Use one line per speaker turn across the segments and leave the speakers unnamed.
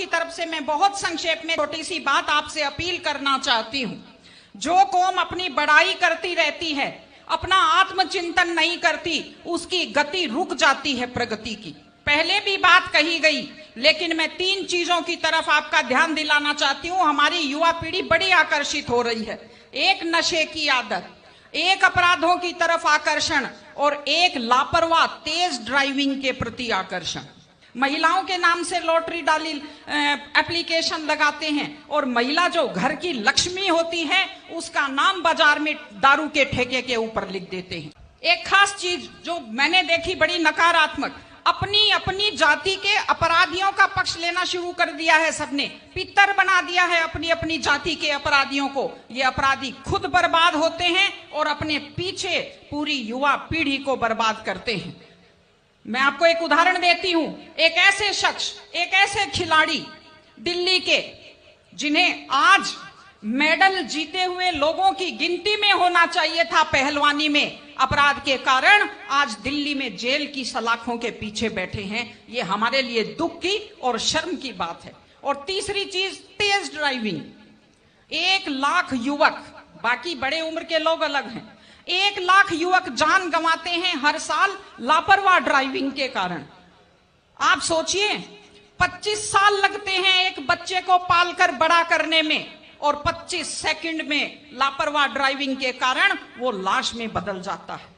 की तरफ से मैं बहुत संक्षेप में छोटी सी बात आपसे अपील करना चाहती हूं। जो कौम अपनी बड़ाई करती रहती है, अपना आत्मचिंतन नहीं करती, उसकी गति रुक जाती है प्रगति की। पहले भी बात कही गई, लेकिन मैं 3 चीजों की तरफ आपका ध्यान दिलाना चाहती हूं। हमारी युवा पीढ़ी बड़ी आकर्षित हो रही है। एक नशे की आदत, एक अपराधों की तरफ आकर्षण और एक लापरवाह तेज ड्राइविंग के प्रति आकर्षण। महिलाओं के नाम से लॉटरी डाली एप्लीकेशन लगाते हैं और महिला जो घर की लक्ष्मी होती है उसका नाम बाजार में दारू के ठेके के ऊपर लिख देते हैं। एक खास चीज जो मैंने देखी बड़ी नकारात्मक, अपनी अपनी जाति के अपराधियों का पक्ष लेना शुरू कर दिया है। सबने पितर बना दिया है अपनी अपनी जाति के अपराधियों को। ये अपराधी खुद बर्बाद होते हैं और अपने पीछे पूरी युवा पीढ़ी को बर्बाद करते हैं। मैं आपको एक उदाहरण देती हूं। एक ऐसे शख्स, एक ऐसे खिलाड़ी दिल्ली के, जिन्हें आज मेडल जीते हुए लोगों की गिनती में होना चाहिए था पहलवानी में, अपराध के कारण आज दिल्ली में जेल की सलाखों के पीछे बैठे हैं। ये हमारे लिए दुख की और शर्म की बात है। और तीसरी चीज, तेज ड्राइविंग। 1 लाख युवक, बाकी बड़े उम्र के लोग अलग हैं, 1 लाख युवक जान गंवाते हैं हर साल लापरवाह ड्राइविंग के कारण। आप सोचिए, 25 साल लगते हैं एक बच्चे को पालकर बड़ा करने में और 25 सेकंड में लापरवाह ड्राइविंग के कारण वो लाश में बदल जाता है।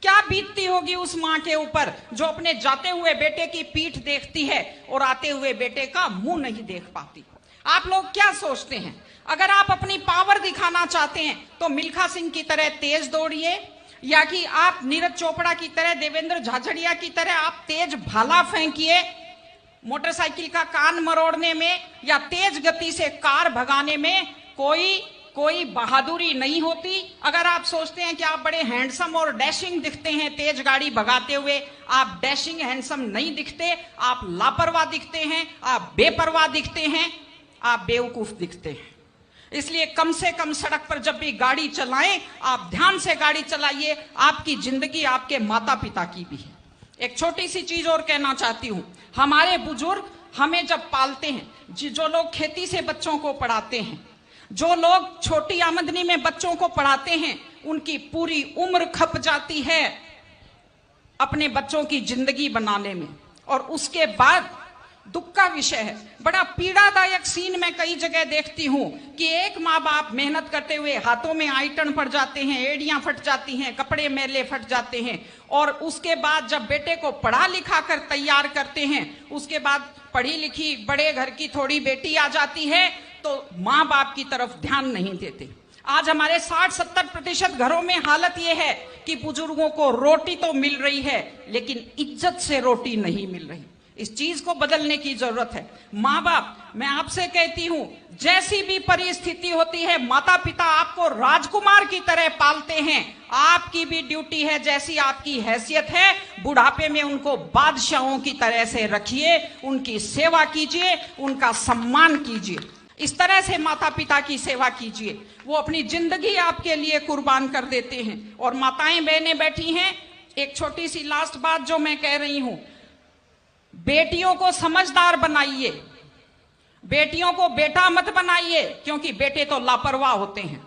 क्या बीतती होगी उस मां के ऊपर जो अपने जाते हुए बेटे की पीठ देखती है और आते हुए बेटे का मुंह नहीं देख पाती। आप लोग क्या सोचते हैं? अगर आप अपनी पावर दिखाना चाहते हैं तो मिल्खा सिंह की तरह तेज दौड़िए, या कि आप नीरज चोपड़ा की तरह, देवेंद्र झाझड़िया की तरह आप तेज भाला फेंकिए मोटरसाइकिल का कान मरोड़ने में, या तेज गति से कार भगाने में कोई बहादुरी नहीं होती। अगर आप सोचते हैं कि आप बड़े हैंडसम और डैशिंग दिखते हैं तेज गाड़ी भगाते हुए, आप डैशिंग हैंडसम नहीं दिखते, आप लापरवाह दिखते हैं, आप बेपरवाह दिखते हैं, आप बेवकूफ दिखते हैं। इसलिए कम से कम सड़क पर जब भी गाड़ी चलाएं, आप ध्यान से गाड़ी चलाइए। आपकी जिंदगी आपके माता पिता की भी है। एक छोटी सी चीज और कहना चाहती हूं। हमारे बुजुर्ग हमें जब पालते हैं, जो लोग खेती से बच्चों को पढ़ाते हैं, जो लोग छोटी आमदनी में बच्चों को पढ़ाते हैं, उनकी पूरी उम्र खप जाती है अपने बच्चों की जिंदगी बनाने में। और उसके बाद दुख का विषय है, बड़ा पीड़ादायक सीन मैं कई जगह देखती हूं कि एक माँ बाप मेहनत करते हुए हाथों में आइटन पड़ जाते हैं, एड़ियां फट जाती हैं, कपड़े मैले फट जाते हैं, और उसके बाद जब बेटे को पढ़ा लिखा कर तैयार करते हैं, उसके बाद पढ़ी लिखी बड़े घर की थोड़ी बेटी आ जाती है तो माँ बाप की तरफ ध्यान नहीं देते। आज हमारे 60-70% घरों में हालत यह है कि बुजुर्गों को रोटी तो मिल रही है लेकिन इज्जत से रोटी नहीं मिल रही। इस चीज को बदलने की जरूरत है। माँ बाप, मैं आपसे कहती हूं, जैसी भी परिस्थिति होती है, माता पिता आपको राजकुमार की तरह पालते हैं। आपकी भी ड्यूटी है, जैसी आपकी हैसियत है, बुढ़ापे में उनको बादशाहों की तरह से रखिए, उनकी सेवा कीजिए, उनका सम्मान कीजिए। इस तरह से माता पिता की सेवा कीजिए। वो अपनी जिंदगी आपके लिए कुर्बान कर देते हैं। और माताएं बहनें बैठी हैं, एक छोटी सी लास्ट बात जो मैं कह रही हूं, बेटियों को समझदार बनाइए, बेटियों को बेटा मत बनाइए, क्योंकि बेटे तो लापरवाह होते हैं।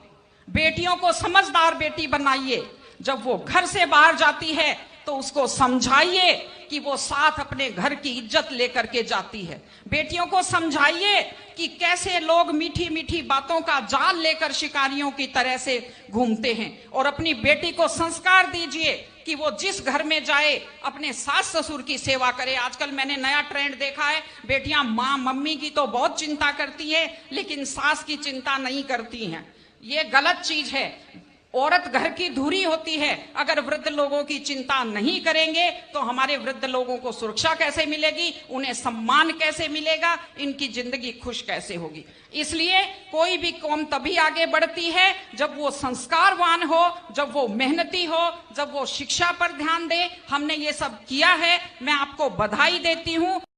बेटियों को समझदार बेटी बनाइए। जब वो घर से बाहर जाती है तो उसको समझाइए कि वो साथ अपने घर की इज्जत लेकर के जाती है। बेटियों को समझाइए कि कैसे लोग मीठी मीठी बातों का जाल लेकर शिकारियों की तरह से घूमते हैं। और अपनी बेटी को संस्कार दीजिए कि वो जिस घर में जाए अपने सास ससुर की सेवा करे। आजकल मैंने नया ट्रेंड देखा है, बेटियां माँ मम्मी की तो बहुत चिंता करती है लेकिन सास की चिंता नहीं करती हैं। ये गलत चीज है। औरत घर की धुरी होती है। अगर वृद्ध लोगों की चिंता नहीं करेंगे तो हमारे वृद्ध लोगों को सुरक्षा कैसे मिलेगी, उन्हें सम्मान कैसे मिलेगा, इनकी जिंदगी खुश कैसे होगी। इसलिए कोई भी कौम तभी आगे बढ़ती है जब वो संस्कारवान हो, जब वो मेहनती हो, जब वो शिक्षा पर ध्यान दे। हमने ये सब किया है, मैं आपको बधाई देती हूं।